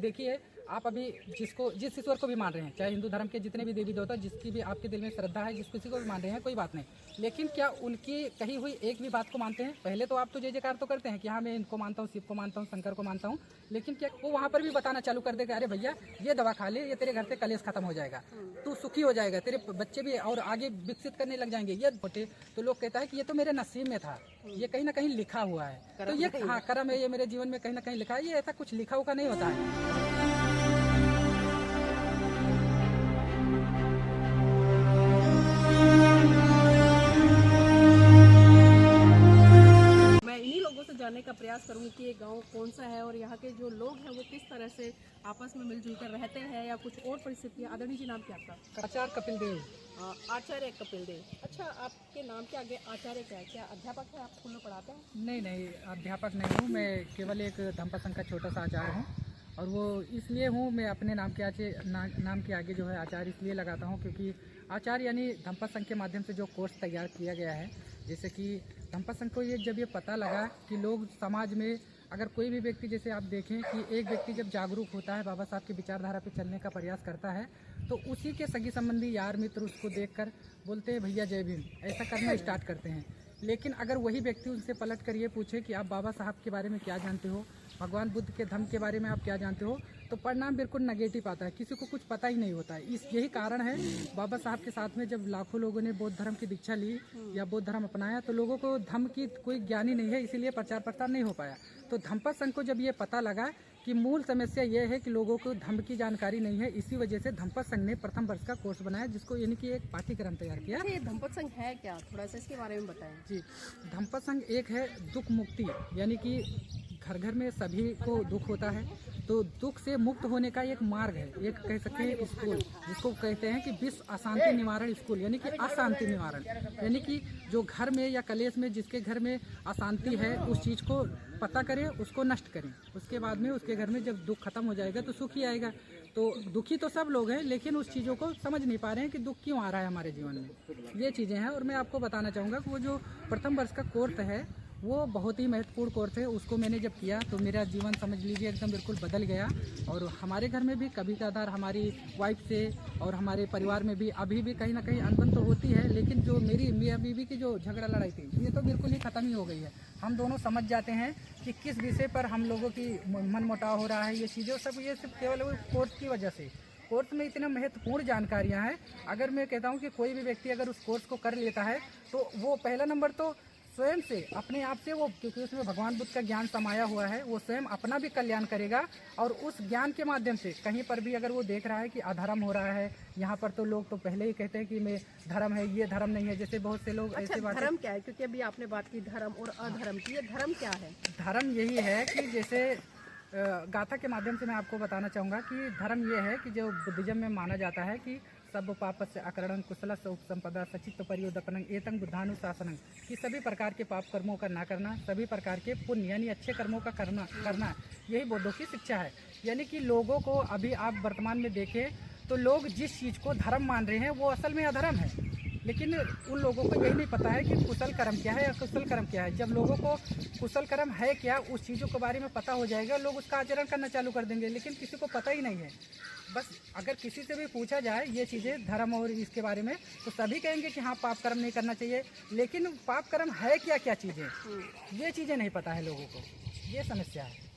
देखिए आप अभी जिस ईश्वर को भी मान रहे हैं, चाहे हिंदू धर्म के जितने भी देवी देवता, जिसकी भी आपके दिल में श्रद्धा है, जिस किसी को भी मान रहे हैं, कोई बात नहीं, लेकिन क्या उनकी कही हुई एक भी बात को मानते हैं? पहले तो आप तो जय जयकार तो करते हैं कि हाँ मैं इनको मानता हूँ, शिव को मानता हूँ, शंकर को मानता हूँ, लेकिन क्या वो वहाँ पर भी बताना चालू कर देगा, अरे भैया ये दवा खा ले, ये तेरे घर से कलेश खत्म हो जाएगा, तू सुखी हो जाएगा, तेरे बच्चे भी और आगे विकसित करने लग जाएंगे, ये छोटे। तो लोग कहता है कि ये तो मेरे नसीब में था, ये कहीं ना कहीं लिखा हुआ है। तो ये हाँ कर्म है, ये मेरे जीवन में कहीं ना कहीं लिखा है, ये ऐसा कुछ लिखा हुआ नहीं होता है। जानने का प्रयास करूंगी कि ये गांव कौन सा है और यहाँ के जो लोग हैं वो किस तरह से आपस में मिलजुल कर रहते हैं या कुछ और परिस्थितियाँ। आदरणीय जी, नाम क्या आपका? आचार्य कपिल देव। आचार्य कपिल देव। अच्छा, आपके नाम के आगे आचार्य क्या है? क्या अध्यापक है? आप स्कूल में पढ़ाते हैं? नहीं, अध्यापक नहीं हूँ, मैं केवल एक धम्पा संघ का छोटा सा आचार्य हूँ। और वो इसलिए हूँ, मैं अपने नाम के आगे जो है आचार्य इसलिए लगाता हूँ क्योंकि आचार्य यानी धम्पा संघ के माध्यम से जो कोर्स तैयार किया गया है, जैसे कि धम्पा संघ को जब ये पता लगा कि लोग समाज में अगर कोई भी व्यक्ति, जैसे आप देखें कि एक व्यक्ति जब जागरूक होता है, बाबा साहब की विचारधारा पे चलने का प्रयास करता है, तो उसी के सगी संबंधी यार मित्र उसको देखकर बोलते हैं भैया जय भीम, ऐसा करना स्टार्ट करते हैं। लेकिन अगर वही व्यक्ति उनसे पलट कर ये पूछे कि आप बाबा साहब के बारे में क्या जानते हो, भगवान बुद्ध के धम्म के बारे में आप क्या जानते हो, तो परिणाम बिल्कुल नेगेटिव आता है, किसी को कुछ पता ही नहीं होता है। यही कारण है बाबा साहब के साथ में जब लाखों लोगों ने बौद्ध धर्म की दीक्षा ली या बौद्ध धर्म अपनाया, तो लोगों को धम्म की कोई ज्ञान ही नहीं है, इसीलिए प्रचार प्रसार नहीं हो पाया। तो धम्पा संघ को जब ये पता लगा कि मूल समस्या ये है कि लोगों को धम्म की जानकारी नहीं है, इसी वजह से धम्पा संघ ने प्रथम वर्ष का कोर्स बनाया, जिसको यानी कि एक पाठ्यक्रम तैयार किया। ये धम्पा संघ है क्या? थोड़ा सा इसके बारे में बताएं। जी, धम्पा संघ एक है दुख मुक्ति, यानी कि घर घर में सभी को दुख होता है, तो दुख से मुक्त होने का एक मार्ग है, एक कह सकते हैं स्कूल, जिसको कहते हैं कि विश्व अशांति निवारण स्कूल, यानी कि अशांति निवारण, यानी कि जो घर में या कलेश में जिसके घर में अशांति है उस चीज़ को पता करें, उसको नष्ट करें, उसके बाद में उसके घर में जब दुख खत्म हो जाएगा तो सुख ही आएगा। तो दुखी तो सब लोग हैं, लेकिन उस चीज़ों को समझ नहीं पा रहे हैं कि दुख क्यों आ रहा है हमारे जीवन में, ये चीज़ें हैं। और मैं आपको बताना चाहूँगा कि वो जो प्रथम वर्ष का कोर्स है वो बहुत ही महत्वपूर्ण कोर्स है, उसको मैंने जब किया तो मेरा जीवन समझ लीजिए एकदम बिल्कुल बदल गया। और हमारे घर में भी कभी कभार हमारी वाइफ से और हमारे परिवार में भी अभी भी कहीं ना कहीं अनबन तो होती है, लेकिन जो मेरी मियाँ बीवी की जो झगड़ा लड़ाई थी ये तो बिल्कुल ही ख़त्म ही हो गई है। हम दोनों समझ जाते हैं कि किस विषय पर हम लोगों की मन मुटाव हो रहा है, ये चीज़ें सब ये सिर्फ केवल कोर्स की वजह से। कोर्स में इतना महत्वपूर्ण जानकारियाँ हैं, अगर मैं कहता हूँ कि कोई भी व्यक्ति अगर उस कोर्स को कर लेता है तो वो पहला नंबर तो स्वयं से अपने आप से वो, क्योंकि उसमें भगवान बुद्ध का ज्ञान समाया हुआ है, वो स्वयं अपना भी कल्याण करेगा। और उस ज्ञान के माध्यम से कहीं पर भी अगर वो देख रहा है कि अधर्म हो रहा है यहाँ पर, तो लोग तो पहले ही कहते हैं कि मैं धर्म है, ये धर्म नहीं है, जैसे बहुत से लोग ऐसे बात। धर्म क्या है? क्योंकि अभी आपने बात की धर्म और अधर्म की, ये धर्म क्या है? धर्म यही है कि जैसे गाथा के माध्यम से मैं आपको बताना चाहूँगा कि धर्म ये है कि जो बुद्धिज्म में माना जाता है कि सब पापस्य अकरणं कुशलस्य उपसंपदा सचित्त परियोदपनं एतं बुद्धानुशासनं, कि सभी प्रकार के पाप कर्मों का ना करना, सभी प्रकार के पुण्य यानी अच्छे कर्मों का करना, यही बौद्धों की शिक्षा है। यानी कि लोगों को अभी आप वर्तमान में देखें तो लोग जिस चीज़ को धर्म मान रहे हैं वो असल में अधर्म है, लेकिन उन लोगों को यही नहीं पता है कि कुशल कर्म क्या है या कुशल कर्म क्या है। जब लोगों को कुशल कर्म है क्या उस चीज़ों के बारे में पता हो जाएगा, लोग उसका आचरण करना चालू कर देंगे, लेकिन किसी को पता ही नहीं है। बस अगर किसी से भी पूछा जाए ये चीज़ें धर्म और इसके बारे में, तो सभी कहेंगे कि हाँ पाप कर्म नहीं करना चाहिए, लेकिन पाप कर्म है क्या क्या चीज़ें, ये चीज़ें नहीं पता है लोगों को, ये समस्या है।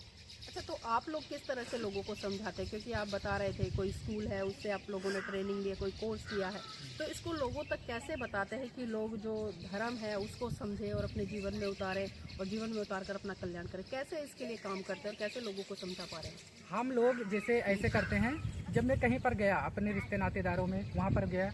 अच्छा, तो आप लोग किस तरह से लोगों को समझाते हैं? क्योंकि आप बता रहे थे कोई स्कूल है, उससे आप लोगों ने ट्रेनिंग लिया, कोई कोर्स किया है, तो इसको लोगों तक कैसे बताते हैं कि लोग जो धर्म है उसको समझें और अपने जीवन में उतारें और जीवन में उतार कर अपना कल्याण करें? कैसे इसके लिए काम करते हैं और कैसे लोगों को समझा पा रहे हैं? हम लोग जैसे ऐसे करते हैं, जब मैं कहीं पर गया अपने रिश्ते नातेदारों में, वहाँ पर गया,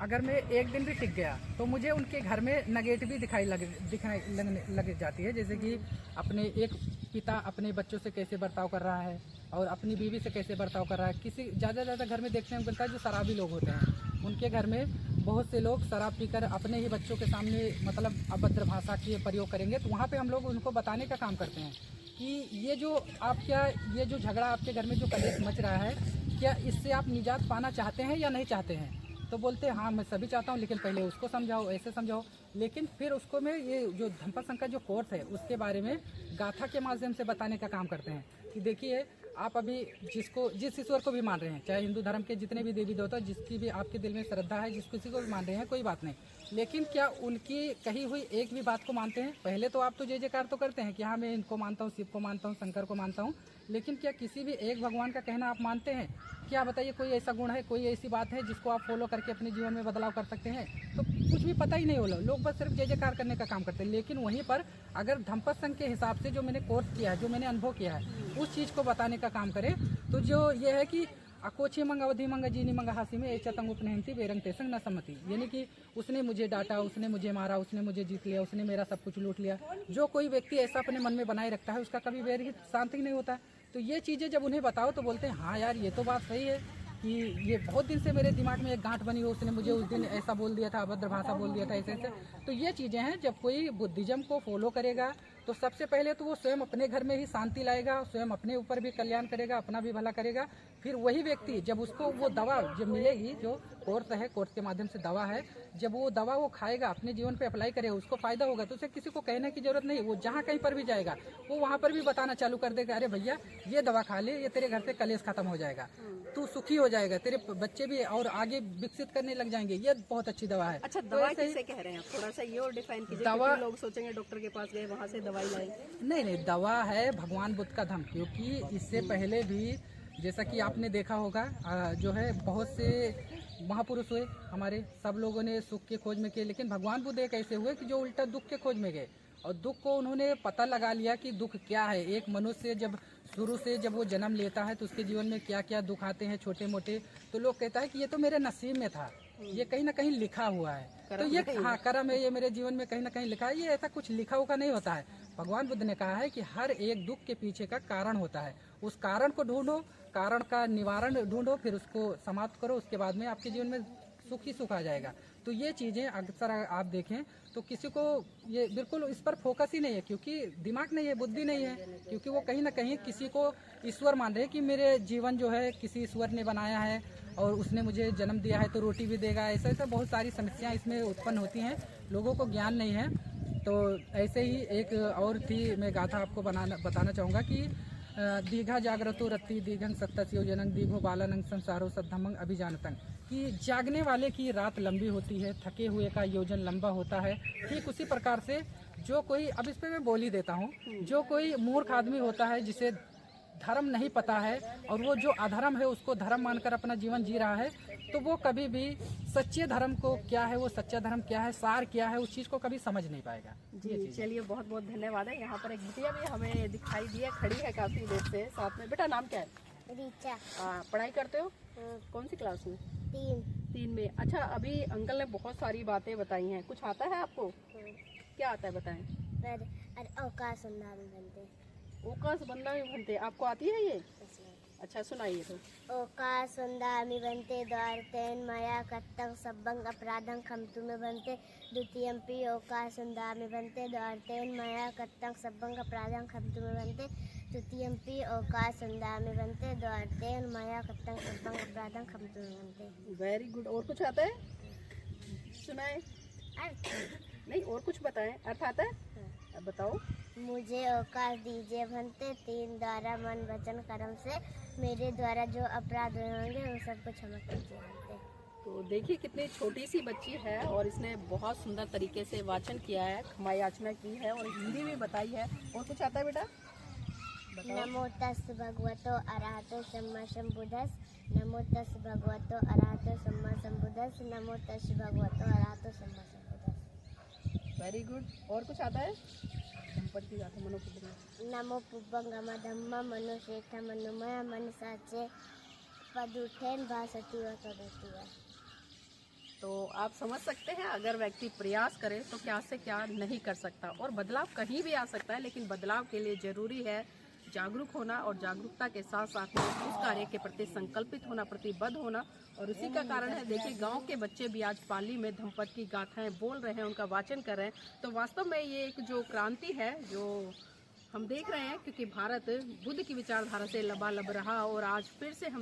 अगर मैं एक दिन भी टिक गया तो मुझे उनके घर में नेगेटिव दिखाई लगने लग जाती है। जैसे कि अपने एक पिता अपने बच्चों से कैसे बर्ताव कर रहा है और अपनी बीवी से कैसे बर्ताव कर रहा है। किसी ज़्यादा घर में देखने को मिलता है जो शराबी लोग होते हैं, उनके घर में बहुत से लोग शराब पीकर अपने ही बच्चों के सामने मतलब अभद्र भाषा के प्रयोग करेंगे, तो वहाँ पे हम लोग उनको बताने का काम करते हैं कि ये जो झगड़ा आपके घर में जो कलेश मच रहा है, क्या इससे आप निजात पाना चाहते हैं या नहीं चाहते हैं? तो बोलते हैं हाँ मैं सभी चाहता हूँ, लेकिन पहले उसको समझाओ, ऐसे समझाओ। लेकिन फिर उसको मैं ये जो धम्पा संघ का जो कोर्स है उसके बारे में गाथा के माध्यम से बताने का काम करते हैं कि देखिए आप अभी जिस ईश्वर को भी मान रहे हैं, चाहे हिंदू धर्म के जितने भी देवी देवता, जिसकी भी आपके दिल में श्रद्धा है, जिस किसी को भी मान रहे हैं, कोई बात नहीं, लेकिन क्या उनकी कही हुई एक भी बात को मानते हैं? पहले तो आप तो जय जयकार तो करते हैं कि हाँ मैं इनको मानता हूँ, शिव को मानता हूँ, शंकर को मानता हूँ, लेकिन क्या किसी भी एक भगवान का कहना आप मानते हैं? क्या बताइए, कोई ऐसा गुण है, कोई ऐसी बात है जिसको आप फॉलो करके अपने जीवन में बदलाव कर सकते हैं? तो कुछ भी पता ही नहीं हो लोग बस सिर्फ जय जयकार करने का काम करते हैं। लेकिन वहीं पर अगर धम्पत संघ के हिसाब से जो मैंने कोर्स किया है, जो मैंने अनुभव किया है, उस चीज़ को बताने का काम करें, तो जो ये है कि अकोछी मंग अवधि मंग जीनी मंग हासी में चतंग उपनहंती बेरंग तेसंग न सम्मति, यानी कि उसने मुझे डांटा, उसने मुझे मारा, उसने मुझे जीत लिया, उसने मेरा सब कुछ लूट लिया। जो कोई व्यक्ति ऐसा अपने मन में बनाए रखता है उसका कभी वैर शांत ही नहीं होता। तो ये चीज़ें जब उन्हें बताओ तो बोलते हैं हाँ यार ये तो बात सही है कि ये बहुत दिन से मेरे दिमाग में एक गांठ बनी हो, उसने मुझे उस दिन ऐसा बोल दिया था, अभद्र भाषा बोल दिया था, ऐसे ऐसे। तो ये चीज़ें हैं, जब कोई बुद्धिज्म को फॉलो करेगा तो सबसे पहले तो वो स्वयं अपने घर में ही शांति लाएगा, स्वयं अपने ऊपर भी कल्याण करेगा, अपना भी भला करेगा। फिर वही व्यक्ति जब उसको वो दवा जब मिलेगी, जो कोर्स है, कोर्स के माध्यम से दवा है, जब वो दवा वो खाएगा, अपने जीवन पे अप्लाई करेगा, उसको फायदा होगा, तो उसे किसी को कहने की जरूरत नहीं। वो जहाँ कहीं पर भी जाएगा वो वहाँ पर भी बताना चालू कर देगा, अरे भैया ये दवा खा ले, ये तेरे घर से कलेश खत्म हो जाएगा, तू सुखी हो जाएगा, तेरे बच्चे भी और आगे विकसित करने लग जाएंगे, ये बहुत अच्छी दवा है। अच्छा, दवा किसे कह रहे हैं? थोड़ा सा ये और डिफाइन कीजिए। दवा लोग सोचेंगे डॉक्टर के पास गए, वहाँ से दवाई लाई। नहीं, दवा है भगवान बुद्ध का धम्म। क्योंकि इससे पहले भी जैसा कि आपने देखा होगा, जो है बहुत से महापुरुष हुए हमारे, सब लोगों ने सुख के खोज में किए, लेकिन भगवान बुद्ध एक ऐसे हुए कि जो उल्टा दुख के खोज में गए, और दुख को उन्होंने पता लगा लिया कि दुख क्या है। एक मनुष्य जब शुरू से जब वो जन्म लेता है तो उसके जीवन में क्या क्या दुख आते हैं छोटे मोटे, तो लोग कहता है कि ये तो मेरे नसीब में था, ये कहीं ना कहीं लिखा हुआ है, तो ये हाँ कर्म है, ये मेरे जीवन में कहीं ना कहीं लिखा है। ये ऐसा कुछ लिखा हुआ नहीं होता है। भगवान बुद्ध ने कहा है कि हर एक दुख के पीछे का कारण होता है, उस कारण को ढूंढो, कारण का निवारण ढूंढो, फिर उसको समाप्त करो, उसके बाद में आपके जीवन में सुख ही सुख आ जाएगा। तो ये चीज़ें अक्सर आप देखें तो किसी को ये बिल्कुल इस पर फोकस ही नहीं है, क्योंकि दिमाग नहीं है, बुद्धि नहीं है, क्योंकि वो कहीं ना कहीं किसी को ईश्वर मान रहे हैं कि मेरे जीवन जो है किसी ईश्वर ने बनाया है और उसने मुझे जन्म दिया है तो रोटी भी देगा। ऐसा ऐसा बहुत सारी समस्याएं इसमें उत्पन्न होती हैं, लोगों को ज्ञान नहीं है। तो ऐसे ही एक और थी, मैं गाथा आपको बताना चाहूँगा कि दीघा जागृतो रत्ति दीघं सत्तस योजनं दीघो बालानंग संसारो सद्धमंग अभिजानतंग, कि जागने वाले की रात लंबी होती है, थके हुए का योजन लंबा होता है। ठीक उसी प्रकार से जो कोई, अब इस पे मैं बोल ही देता हूँ, जो कोई मूर्ख आदमी होता है जिसे धर्म नहीं पता है और वो जो अधर्म है उसको धर्म मानकर अपना जीवन जी रहा है, तो वो कभी भी सच्चे धर्म को क्या है, वो सच्चा धर्म क्या है, सार क्या है, उस चीज़ को कभी समझ नहीं पाएगा। जी चलिए, बहुत बहुत धन्यवाद है। यहाँ पर एक बिटिया भी हमें दिखाई दी है, खड़ी है काफी देर से साथ में। बेटा नाम क्या है? रीचा। पढ़ाई करते हो? कौन सी क्लास में? 3 में। अच्छा, अभी अंकल ने बहुत सारी बातें बताई हैं, कुछ आता है आपको? क्या आता है बताएं। अवकाश बनते ओकाश बंदा में बनते, आपको आती है ये? अच्छा सुनाइए तो। ओकाश सुंदामी बनते द्वारतेन मया कत्तं सब्बंग अपराधं खमतु में बनते द्वितीयंपि ओकाश सुंदामी बनते द्वारतेन मया कत्तं सब्बंग अपराधं खमतु में बनते तृतीयंपि ओकाश सुंदामी बनते द्वारतेन मया कत्तं सब्बंग अपराधं खमतु में बनते। Very good. और कुछ आता है? सुनाए। नहीं, और कुछ बताएं। अर्थ आता है? अब बताओ। मुझे अवकाश दीजिए बनते 3 द्वारा मन वचन कर्म से मेरे द्वारा जो अपराध होंगे वो सबको क्षमा कीजिए बनते। तो देखिए कितनी छोटी सी बच्ची है और इसने बहुत सुंदर तरीके से वाचन किया है, क्षमा याचना की है और हिंदी भी बताई है। और कुछ आता है बेटा? नमो तस् भगवतो अरहतो सम्मा संबुद्धस्, नमो तस् भगवतो अरहतो सम्मा संबुद्धस्, नमो तस् भगवतो अरहतो सम्मा संबुद्धस्। Very good. और कुछ आता है? नमो पुब्बंगम धम्म मनुष्येठ मनुमय मन साचे पदुठेन भासती व तदती व। तो आप समझ सकते हैं, अगर व्यक्ति प्रयास करे तो क्या से क्या नहीं कर सकता, और बदलाव कहीं भी आ सकता है, लेकिन बदलाव के लिए जरूरी है जागरूक होना और जागरूकता के साथ साथ में उस कार्य के प्रति संकल्पित होना, प्रतिबद्ध होना। और उसी का कारण है, देखिए गांव के बच्चे भी आज पाली में धम्पत की गाथाएं बोल रहे हैं, उनका वाचन कर रहे हैं। तो वास्तव में ये एक जो क्रांति है जो हम देख रहे हैं, क्योंकि भारत बुद्ध की विचारधारा से लबालब रहा और आज फिर से हम